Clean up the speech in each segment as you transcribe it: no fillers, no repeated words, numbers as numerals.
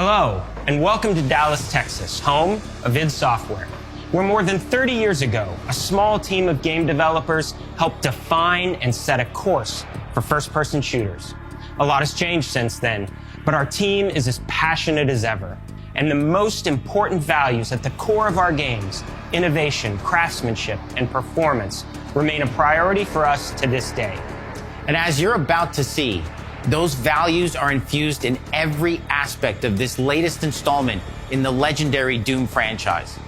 Hello, and welcome to Dallas, Texas, home of id Software, where more than 30 years ago, a small team of game developers helped define and set a course for first-person shooters. A lot has changed since then, but our team is as passionate as ever. And the most important values at the core of our games, innovation, craftsmanship, and performance, remain a priority for us to this day. And as you're about to see, those values are infused in every aspect of this latest installment in the legendary Doom franchise.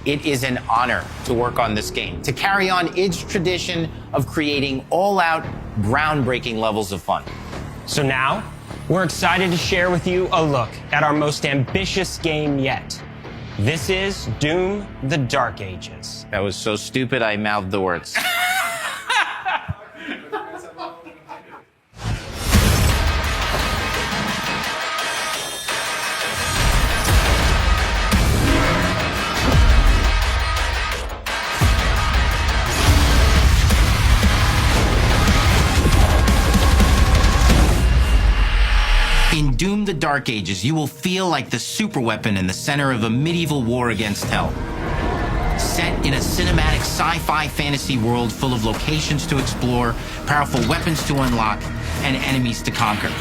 It is an honor to work on this game, to carry on id's tradition of creating all-out, groundbreaking levels of fun. So now, we're excited to share with you a look at our most ambitious game yet. This is Doom: The Dark Ages. That was so stupid I mouthed the words. In Doom: The Dark Ages, you will feel like the superweapon in the center of a medieval war against hell. Set in a cinematic sci-fi fantasy world full of locations to explore, powerful weapons to unlock, and enemies to conquer.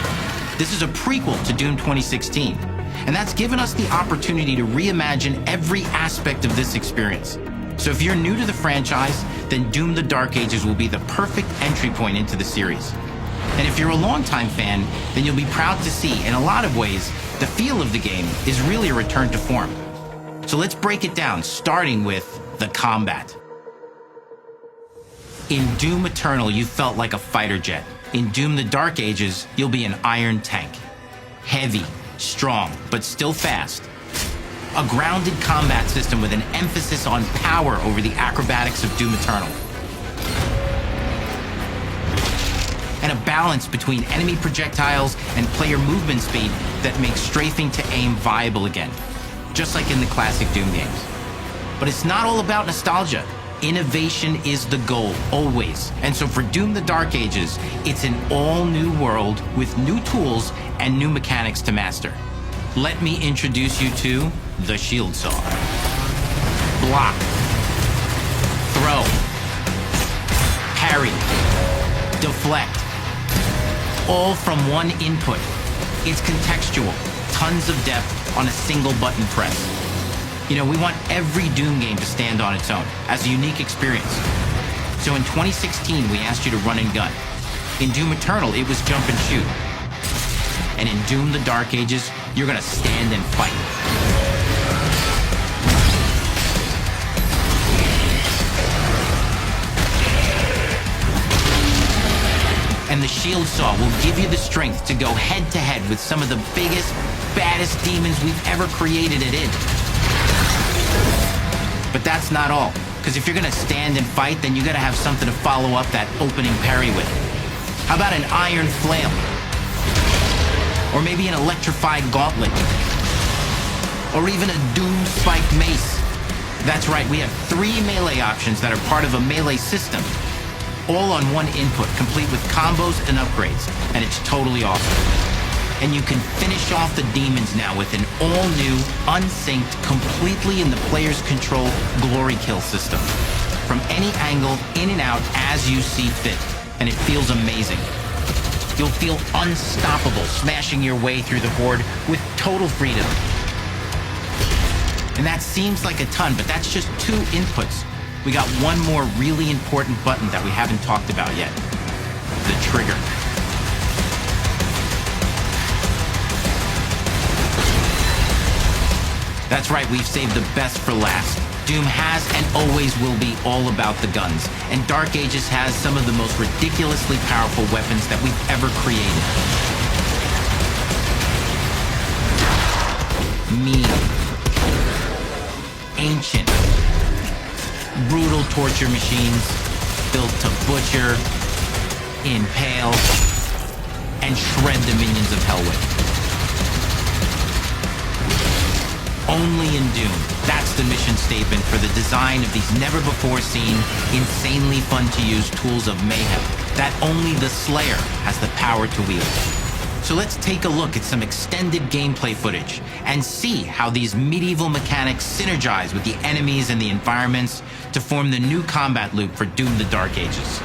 This is a prequel to Doom 2016, and that's given us the opportunity to reimagine every aspect of this experience. So if you're new to the franchise, then Doom: The Dark Ages will be the perfect entry point into the series. And if you're a longtime fan, then you'll be proud to see, in a lot of ways, the feel of the game is really a return to form. So let's break it down, starting with the combat. In Doom Eternal, you felt like a fighter jet. In Doom: The Dark Ages, you'll be an iron tank. Heavy, strong, but still fast. A grounded combat system with an emphasis on power over the acrobatics of Doom Eternal. And a balance between enemy projectiles and player movement speed that makes strafing to aim viable again, just like in the classic Doom games. But it's not all about nostalgia. Innovation is the goal, always. And so for Doom: The Dark Ages, it's an all-new world with new tools and new mechanics to master. Let me introduce you to the shield saw. Block. Throw. Parry. Deflect. All from one input. It's contextual, tons of depth on a single button press. You know, we want every Doom game to stand on its own, as a unique experience. So in 2016, we asked you to run and gun. In Doom Eternal, it was jump and shoot. And in Doom: The Dark Ages, you're gonna stand and fight. And the shield saw will give you the strength to go head-to-head with some of the biggest, baddest demons we've ever created at id. But that's not all, because if you're gonna stand and fight, then you gotta have something to follow up that opening parry with. How about an iron flail? Or maybe an electrified gauntlet? Or even a Doom spiked mace? That's right, we have 3 melee options that are part of a melee system. All on one input, complete with combos and upgrades, and it's totally awesome. And you can finish off the demons now with an all-new, unsynced, completely in the player's control glory kill system. From any angle, in and out, as you see fit, and it feels amazing. You'll feel unstoppable, smashing your way through the horde with total freedom. And that seems like a ton, but that's just 2 inputs. We got one more really important button that we haven't talked about yet. The trigger. That's right, we've saved the best for last. Doom has and always will be all about the guns, and Dark Ages has some of the most ridiculously powerful weapons that we've ever created. Mean. Ancient. Brutal torture machines, built to butcher, impale, and shred the minions of hell with. Only in Doom, that's the mission statement for the design of these never-before-seen, insanely fun-to-use tools of mayhem that only the Slayer has the power to wield. So let's take a look at some extended gameplay footage and see how these medieval mechanics synergize with the enemies and the environments to form the new combat loop for Doom: The Dark Ages.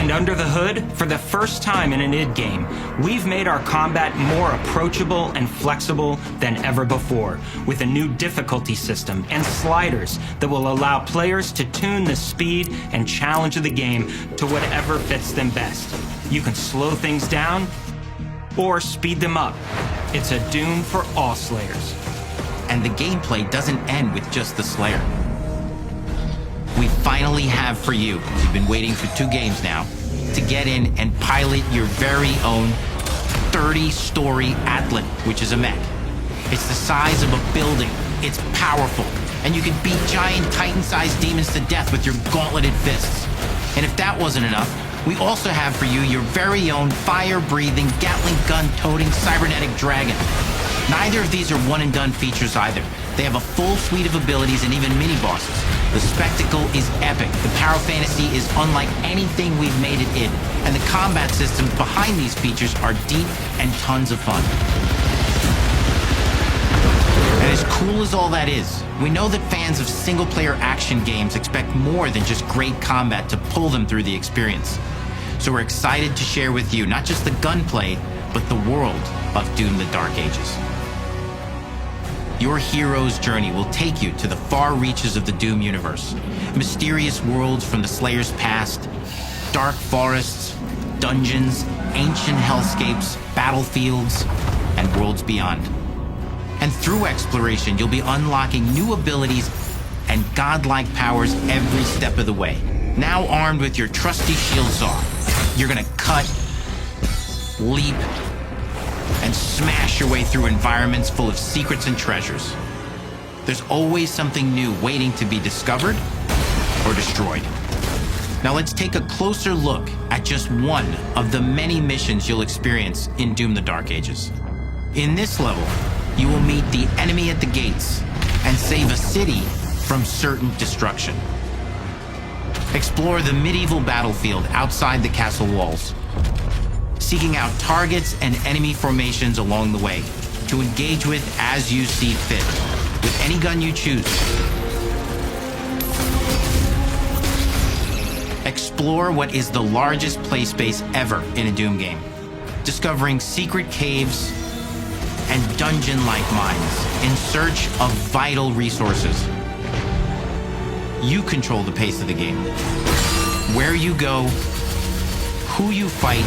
And under the hood, for the first time in an id game, we've made our combat more approachable and flexible than ever before, with a new difficulty system and sliders that will allow players to tune the speed and challenge of the game to whatever fits them best. You can slow things down or speed them up. It's a Doom for all Slayers. And the gameplay doesn't end with just the Slayer. We finally have for you, you've been waiting for 2 games now, to get in and pilot your very own 30-story Atlan, which is a mech. It's the size of a building, it's powerful, and you can beat giant Titan-sized demons to death with your gauntleted fists. And if that wasn't enough, we also have for you your very own fire-breathing, Gatling gun-toting cybernetic dragon. Neither of these are one-and-done features either. They have a full suite of abilities and even mini-bosses. The spectacle is epic. The power fantasy is unlike anything we've made it in. And the combat systems behind these features are deep and tons of fun. And as cool as all that is, we know that fans of single-player action games expect more than just great combat to pull them through the experience. So we're excited to share with you not just the gunplay, but the world of Doom: The Dark Ages. Your hero's journey will take you to the far reaches of the Doom universe. Mysterious worlds from the Slayer's past, dark forests, dungeons, ancient hellscapes, battlefields, and worlds beyond. And through exploration, you'll be unlocking new abilities and godlike powers every step of the way. Now armed with your trusty shield saw, you're gonna cut, leap, and smash your way through environments full of secrets and treasures. There's always something new waiting to be discovered or destroyed. Now let's take a closer look at just one of the many missions you'll experience in Doom: The Dark Ages. In this level, you will meet the enemy at the gates and save a city from certain destruction. Explore the medieval battlefield outside the castle walls, seeking out targets and enemy formations along the way to engage with as you see fit, with any gun you choose. Explore what is the largest play space ever in a Doom game, discovering secret caves and dungeon-like mines in search of vital resources. You control the pace of the game, where you go, who you fight,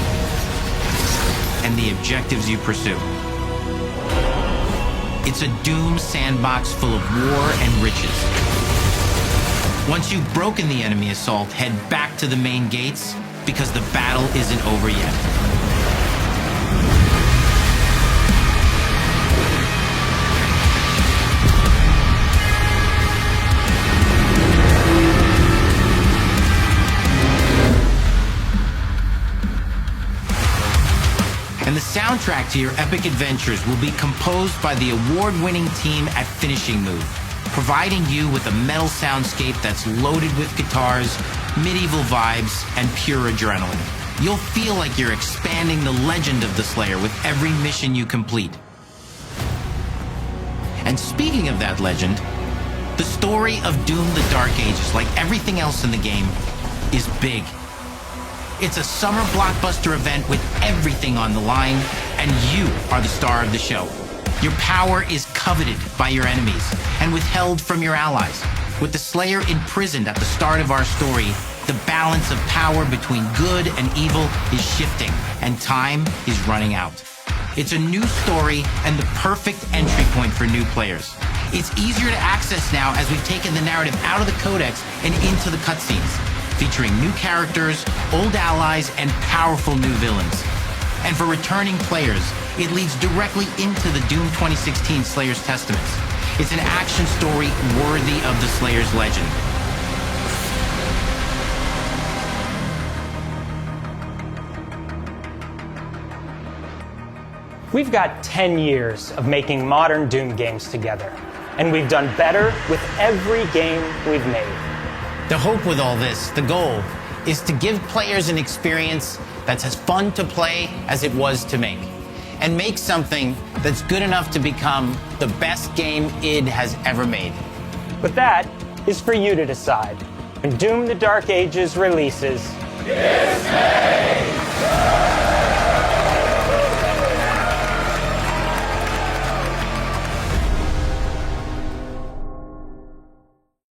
and the objectives you pursue. It's a Doom sandbox full of war and riches. Once you've broken the enemy assault, head back to the main gates, because the battle isn't over yet. And the soundtrack to your epic adventures will be composed by the award-winning team at Finishing Move, providing you with a metal soundscape that's loaded with guitars, medieval vibes, and pure adrenaline. You'll feel like you're expanding the legend of the Slayer with every mission you complete. And speaking of that legend, the story of Doom: The Dark Ages, like everything else in the game, is big. It's a summer blockbuster event with everything on the line, and you are the star of the show. Your power is coveted by your enemies and withheld from your allies. With the Slayer imprisoned at the start of our story, the balance of power between good and evil is shifting, and time is running out. It's a new story and the perfect entry point for new players. It's easier to access now as we've taken the narrative out of the codex and into the cutscenes, featuring new characters, old allies, and powerful new villains. And for returning players, it leads directly into the Doom 2016 Slayer's Testaments. It's an action story worthy of the Slayer's legend. We've got 10 years of making modern Doom games together, and we've done better with every game we've made. The hope with all this, the goal, is to give players an experience that's as fun to play as it was to make, and make something that's good enough to become the best game id has ever made. But that is for you to decide. When Doom: The Dark Ages releases, Disney!